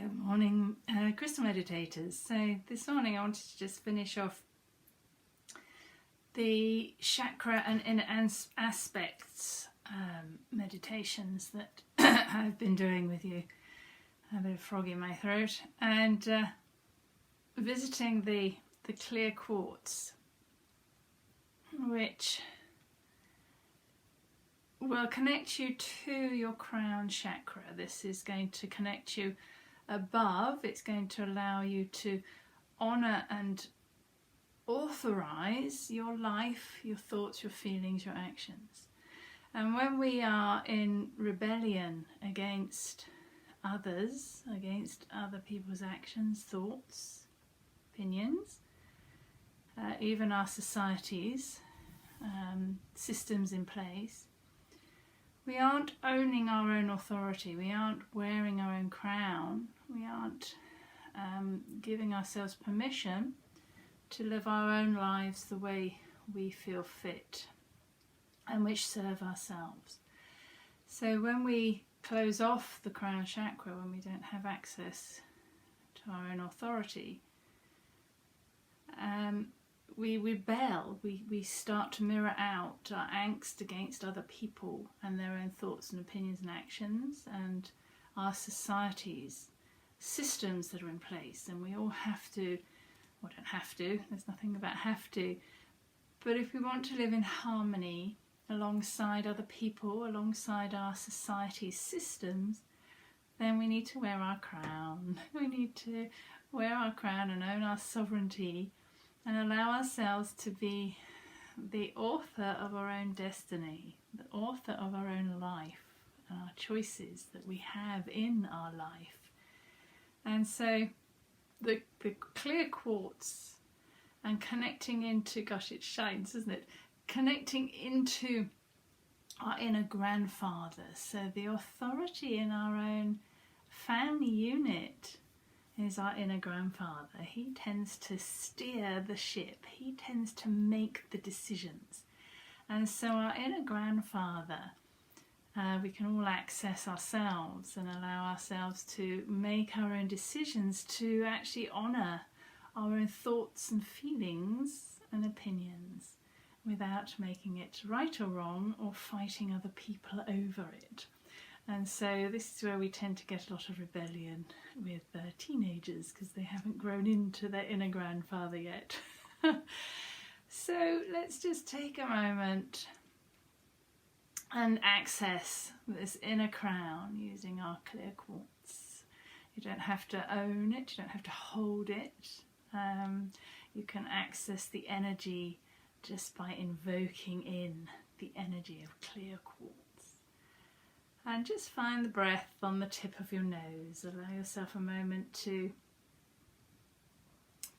Good morning, crystal meditators. So this morning I wanted to just finish off the chakra and inner aspects meditations that I've been doing with you. A bit of frog in my throat, and visiting the clear quartz, which will connect you to your crown chakra. This is going to connect you above. It's going to allow you to honour and authorise your life, your thoughts, your feelings, your actions. And when we are in rebellion against others, against other people's actions, thoughts, opinions, even our societies, systems in place, we aren't owning our own authority, we aren't wearing our own crown, we aren't giving ourselves permission to live our own lives the way we feel fit and which serve ourselves. So when we close off the crown chakra, when we don't have access to our own authority, we rebel, we start to mirror out our angst against other people and their own thoughts and opinions and actions, and our society's systems that are in place. And we all have to, well, don't have to, there's nothing about have to, but if we want to live in harmony alongside other people, alongside our society's systems, then we need to wear our crown. We need to wear our crown and own our sovereignty and allow ourselves to be the author of our own destiny, the author of our own life, and our choices that we have in our life. And so the clear quartz and connecting into, gosh, it shines, doesn't it? Connecting into our inner grandfather. So the authority in our own family unit is our inner grandfather. He tends to steer the ship. He tends to make the decisions. And so our inner grandfather, we can all access ourselves and allow ourselves to make our own decisions, to actually honour our own thoughts and feelings and opinions without making it right or wrong or fighting other people over it. And so this is where we tend to get a lot of rebellion with teenagers, because they haven't grown into their inner grandfather yet. So let's just take a moment and access this inner crown using our clear quartz. You don't have to own it, you don't have to hold it. You can access the energy just by invoking in the energy of clear quartz. And just find the breath on the tip of your nose. Allow yourself a moment to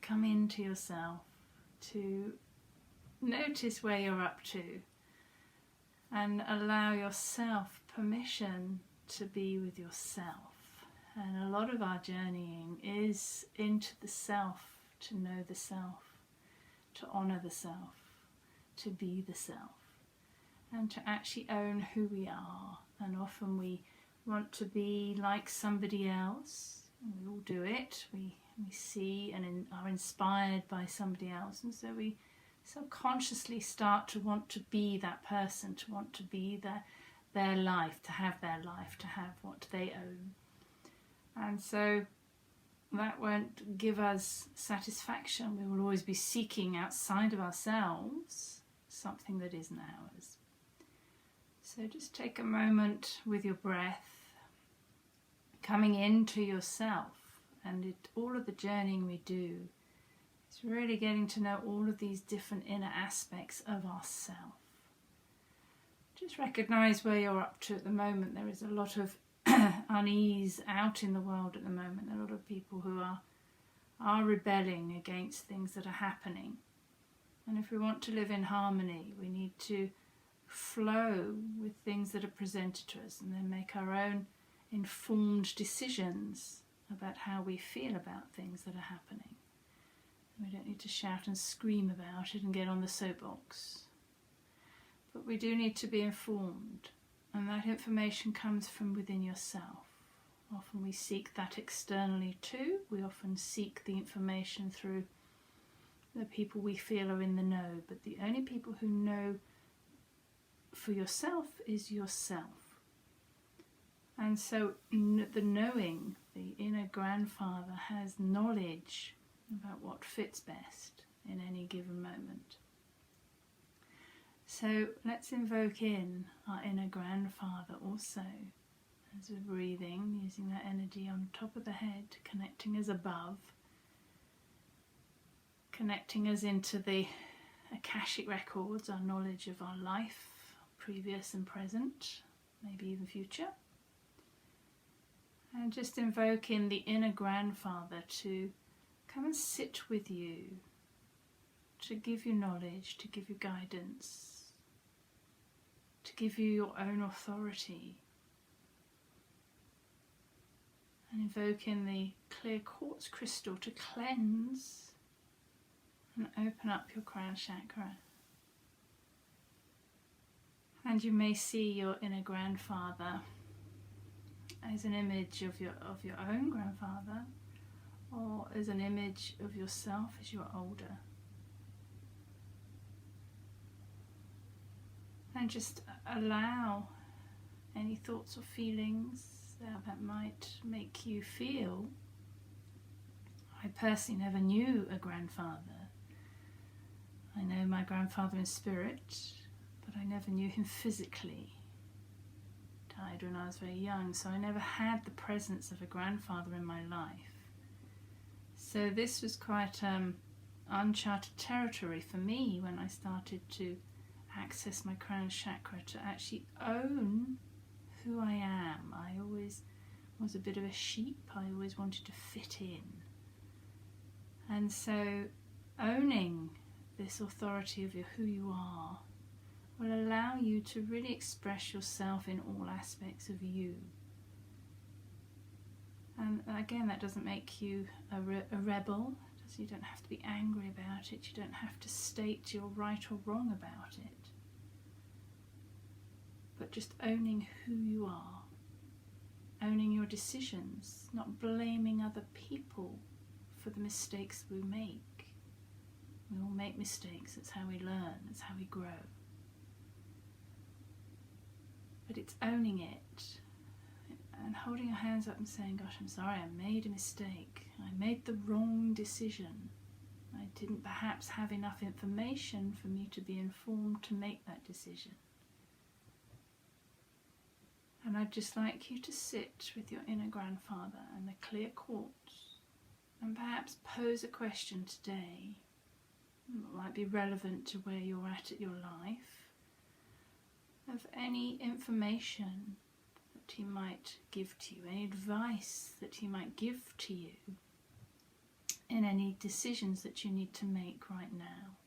come into yourself, to notice where you're up to, and allow yourself permission to be with yourself. And a lot of our journeying is into the self, to know the self, to honour the self, to be the self, and to actually own who we are. And often we want to be like somebody else. We all do it. We see and are inspired by somebody else, and so we subconsciously start to want to be that person, to want to be their life, to have their life, to have what they own. And so that won't give us satisfaction. We will always be seeking outside of ourselves something that isn't ours. So just take a moment with your breath, coming into yourself, and all of the journeying we do is really getting to know all of these different inner aspects of ourself. Just recognise where you're up to at the moment. There is a lot of unease out in the world at the moment. There are a lot of people who are rebelling against things that are happening. And if we want to live in harmony, we need to flow with things that are presented to us and then make our own informed decisions about how we feel about things that are happening. We don't need to shout and scream about it and get on the soapbox. But we do need to be informed, and that information comes from within yourself. Often we seek that externally too. We often seek the information through the people we feel are in the know, but the only people who know for yourself is yourself. And so the knowing, the inner grandfather has knowledge about what fits best in any given moment. So let's invoke in our inner grandfather also as we're breathing, using that energy on top of the head, connecting us above, connecting us into the Akashic records, our knowledge of our life, previous and present, maybe even future. And just invoking the inner grandfather to come and sit with you, to give you knowledge, to give you guidance, to give you your own authority. And invoking the clear quartz crystal to cleanse and open up your crown chakra. And you may see your inner grandfather as an image of your own grandfather, or as an image of yourself as you're older. And just allow any thoughts or feelings that might make you feel. I personally never knew a grandfather. I know my grandfather in spirit, but I never knew him physically. Died when I was very young, so I never had the presence of a grandfather in my life. So this was quite uncharted territory for me when I started to access my crown chakra, to actually own who I am. I always was a bit of a sheep. I always wanted to fit in. And so owning this authority of who you are will allow you to really express yourself in all aspects of you. And again, that doesn't make you a rebel. You don't have to be angry about it. You don't have to state you're right or wrong about it. But just owning who you are, owning your decisions, not blaming other people for the mistakes we make. We all make mistakes. That's how we learn. That's how we grow. But it's owning it and holding your hands up and saying, gosh, I'm sorry, I made a mistake. I made the wrong decision. I didn't perhaps have enough information for me to be informed to make that decision. And I'd just like you to sit with your inner grandfather and the clear quartz and perhaps pose a question today that might be relevant to where you're at your life, of any information that he might give to you, any advice that he might give to you in any decisions that you need to make right now.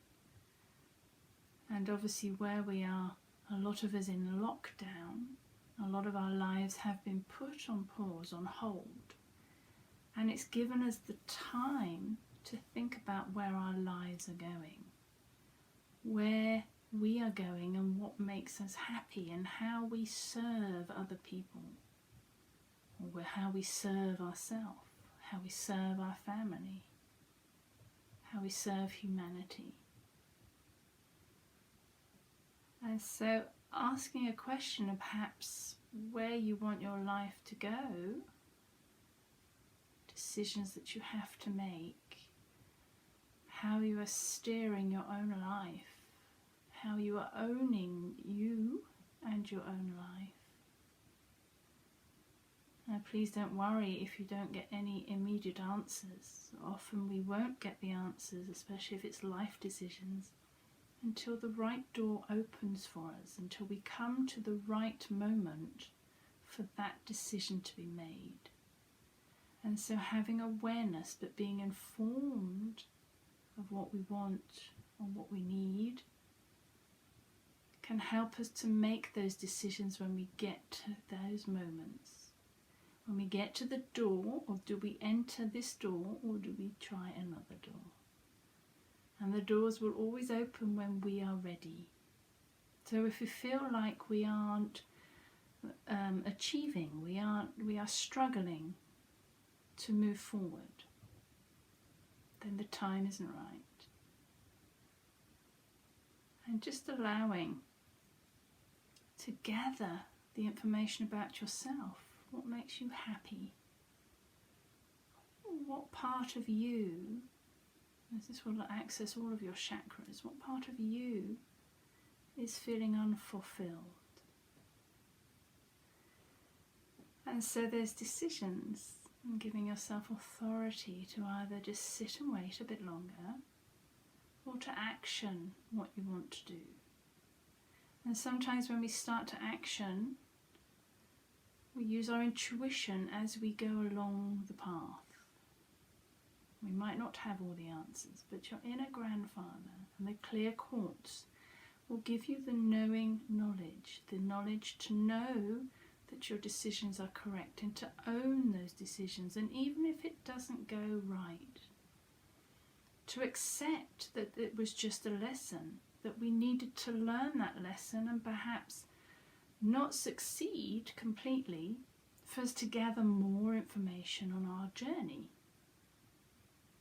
And obviously where we are, a lot of us in lockdown, a lot of our lives have been put on pause, on hold, and it's given us the time to think about where our lives are going, where we are going and what makes us happy, and how we serve other people, or how we serve ourselves, how we serve our family, how we serve humanity. And so asking a question of perhaps where you want your life to go, decisions that you have to make, how you are steering your own life, how you are owning you and your own life. Now please don't worry if you don't get any immediate answers. Often we won't get the answers, especially if it's life decisions, until the right door opens for us, until we come to the right moment for that decision to be made. And so having awareness but being informed of what we want or what we need can help us to make those decisions when we get to those moments. When we get to the door, or do we enter this door or do we try another door? And the doors will always open when we are ready. So if we feel like we aren't achieving, we are struggling to move forward, then the time isn't right. And just allowing to gather the information about yourself. What makes you happy? What part of you, this will access all of your chakras, what part of you is feeling unfulfilled? And so there's decisions, and giving yourself authority to either just sit and wait a bit longer or to action what you want to do. And sometimes when we start to action, we use our intuition as we go along the path. We might not have all the answers, but your inner grandfather and the clear quartz will give you the knowing knowledge, the knowledge to know that your decisions are correct and to own those decisions, and even if it doesn't go right, to accept that it was just a lesson, that we needed to learn that lesson and perhaps not succeed completely for us to gather more information on our journey.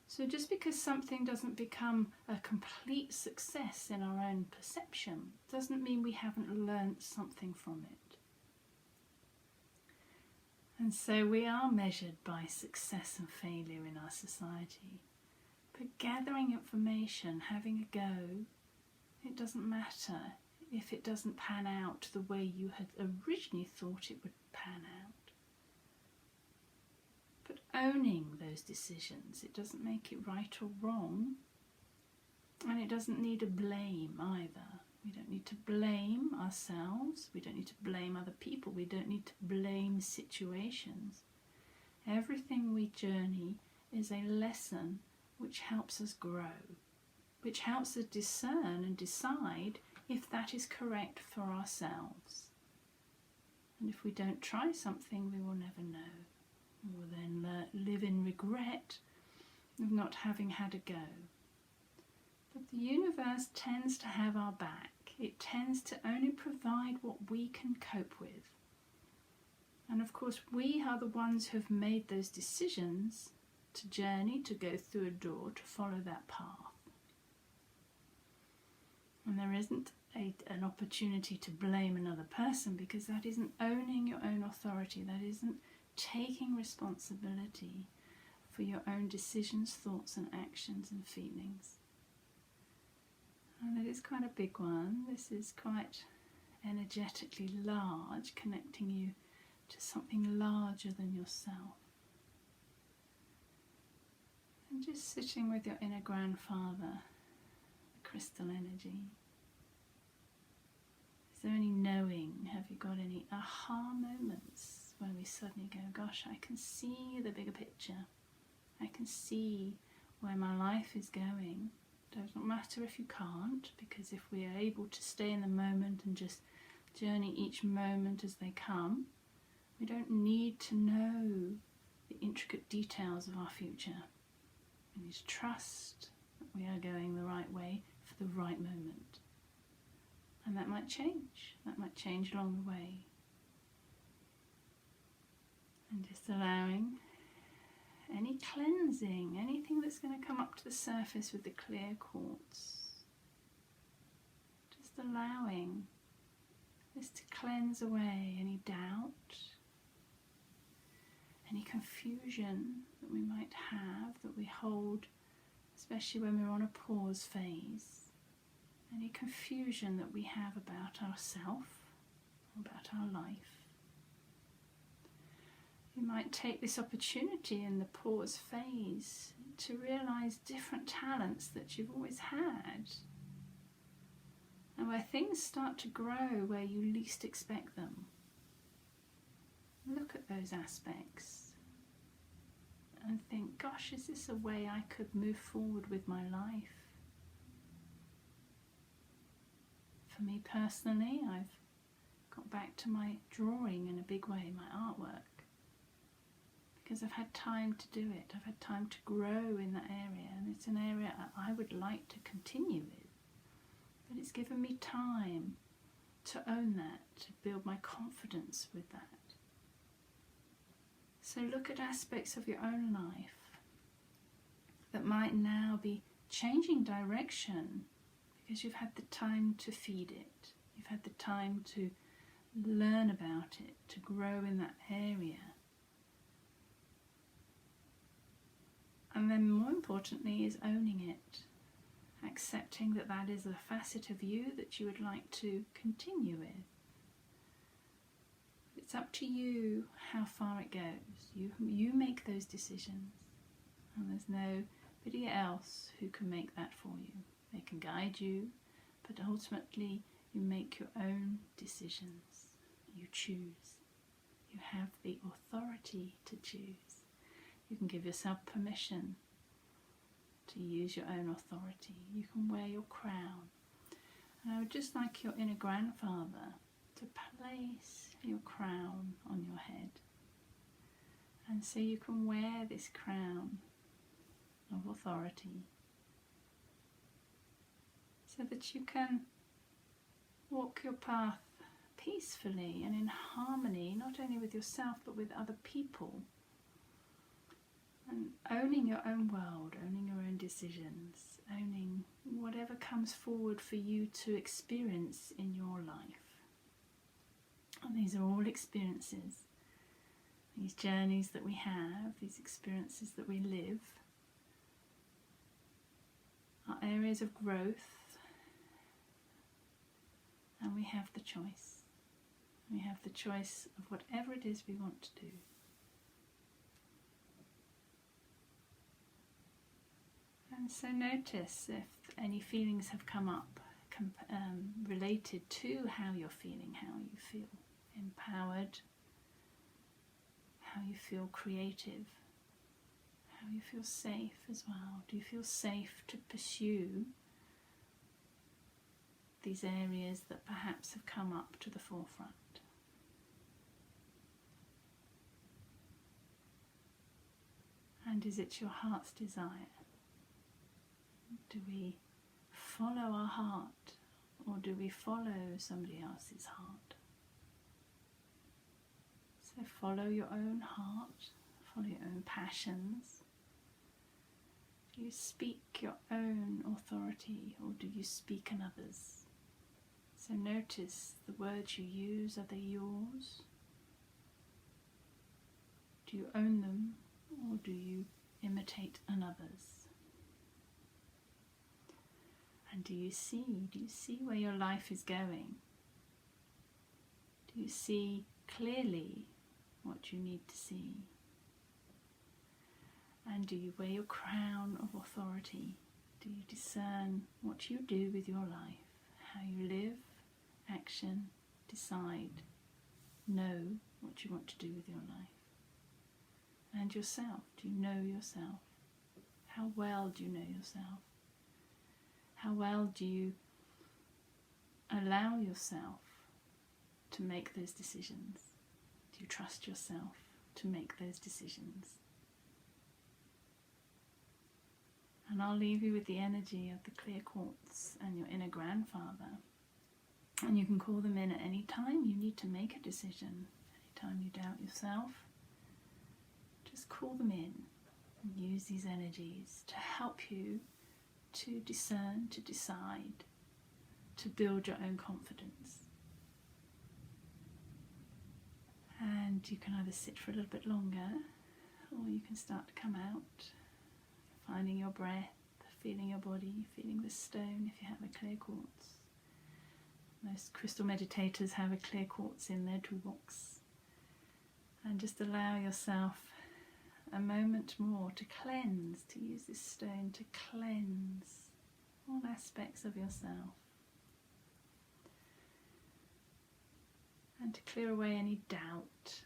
So just because something doesn't become a complete success in our own perception doesn't mean we haven't learnt something from it. And so we are measured by success and failure in our society. But gathering information, having a go, it doesn't matter if it doesn't pan out the way you had originally thought it would pan out. But owning those decisions, it doesn't make it right or wrong, and it doesn't need a blame either. We don't need to blame ourselves, we don't need to blame other people, we don't need to blame situations. Everything we journey is a lesson which helps us grow, which helps us discern and decide if that is correct for ourselves. And if we don't try something, we will never know. We will then live in regret of not having had a go. But the universe tends to have our back. It tends to only provide what we can cope with. And of course, we are the ones who have made those decisions to journey, to go through a door, to follow that path. And there isn't an opportunity to blame another person, because that isn't owning your own authority, that isn't taking responsibility for your own decisions, thoughts and actions and feelings. And it is quite a big one. This is quite energetically large, connecting you to something larger than yourself. And just sitting with your inner grandfather, the crystal energy. Is there any knowing? Have you got any aha moments where we suddenly go, gosh, I can see the bigger picture. I can see where my life is going. Doesn't matter if you can't, because if we are able to stay in the moment and just journey each moment as they come, we don't need to know the intricate details of our future. We need to trust that we are going the right way for the right moment. And that might change. That might change along the way. And just allowing any cleansing, anything that's going to come up to the surface with the clear quartz. Just allowing this to cleanse away any doubt, any confusion that we might have, that we hold, especially when we're on a pause phase. Any confusion that we have about ourselves, about our life. You might take this opportunity in the pause phase to realise different talents that you've always had, and where things start to grow where you least expect them. Look at those aspects and think, gosh, is this a way I could move forward with my life? For me personally, I've got back to my drawing in a big way, my artwork. Because I've had time to do it, I've had time to grow in that area, and it's an area I would like to continue with. But it's given me time to own that, to build my confidence with that. So look at aspects of your own life that might now be changing direction because you've had the time to feed it. You've had the time to learn about it, to grow in that area. And then more importantly is owning it, accepting that that is a facet of you that you would like to continue with. It's up to you how far it goes. You make those decisions, and there's nobody else who can make that for you. They can guide you, but ultimately you make your own decisions. You choose. You have the authority to choose. You can give yourself permission to use your own authority. You can wear your crown. And I would just like your inner grandfather to place your crown on your head. And so you can wear this crown of authority so that you can walk your path peacefully and in harmony, not only with yourself but with other people. And owning your own world, owning your own decisions, owning whatever comes forward for you to experience in your life. And these are all experiences, these journeys that we have, these experiences that we live, are areas of growth, and we have the choice. We have the choice of whatever it is we want to do. And so notice if any feelings have come up related to how you're feeling, how you feel empowered, how you feel creative, how you feel safe as well. Do you feel safe to pursue these areas that perhaps have come up to the forefront? And is it your heart's desire? Do we follow our heart, or do we follow somebody else's heart? So follow your own heart, follow your own passions. Do you speak your own authority, or do you speak another's? So notice the words you use, are they yours? Do you own them, or do you imitate another's? And do you see where your life is going? Do you see clearly what you need to see? And do you wear your crown of authority? Do you discern what you do with your life? How you live, action, decide, know what you want to do with your life? And yourself, do you know yourself? How well do you know yourself? How well do you allow yourself to make those decisions? Do you trust yourself to make those decisions? And I'll leave you with the energy of the clear quartz and your inner grandfather. And you can call them in at any time you need to make a decision. Anytime you doubt yourself, just call them in and use these energies to help you to discern, to decide, to build your own confidence. And you can either sit for a little bit longer, or you can start to come out, finding your breath, feeling your body, feeling the stone if you have a clear quartz. Most crystal meditators have a clear quartz in their toolbox. And just allow yourself a moment more to cleanse, to use this stone to cleanse all aspects of yourself, and to clear away any doubt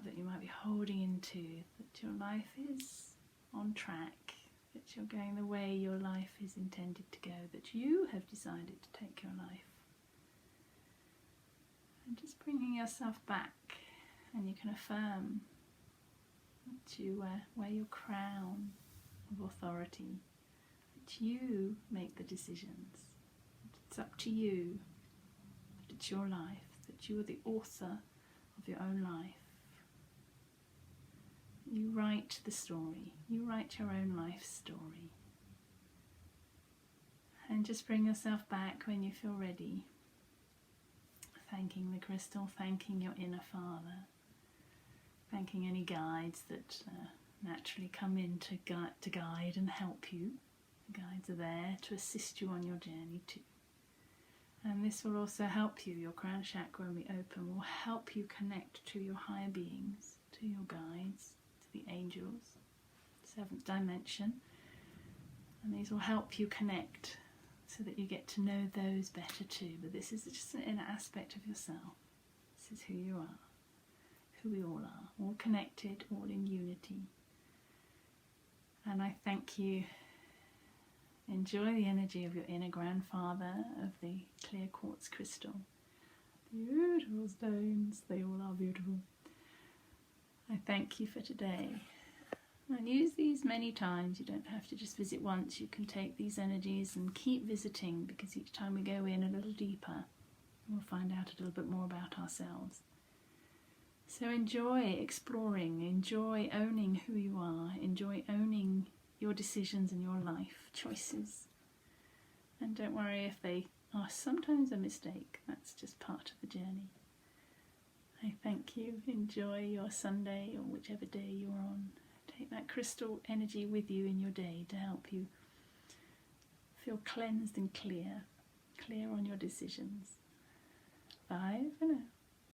that you might be holding into, that your life is on track, that you're going the way your life is intended to go, that you have decided to take your life. And just bringing yourself back, and you can affirm that you wear your crown of authority, that you make the decisions, It's up to you. It's your life, that you are the author of your own life. You write the story. You write your own life story. And just bring yourself back when you feel ready. Thanking the crystal, thanking your inner father, thanking any guides that naturally come in to guide and help you. The guides are there to assist you on your journey too. And this will also help you, your crown chakra when we open, will help you connect to your higher beings, to your guides, to the angels, 7th dimension. And these will help you connect so that you get to know those better too. But this is just an inner aspect of yourself. This is who you are, who we all are, all connected, all in unity. And I thank you. Enjoy the energy of your inner grandfather, of the clear quartz crystal. Beautiful stones, they all are beautiful. I thank you for today. And use these many times. You don't have to just visit once. You can take these energies and keep visiting, because each time we go in a little deeper, we'll find out a little bit more about ourselves. So enjoy exploring, enjoy owning who you are, enjoy owning your decisions and your life choices. And don't worry if they are sometimes a mistake. That's just part of the journey. I thank you. Enjoy your Sunday or whichever day you're on. Take that crystal energy with you in your day to help you feel cleansed and clear on your decisions. Bye for now.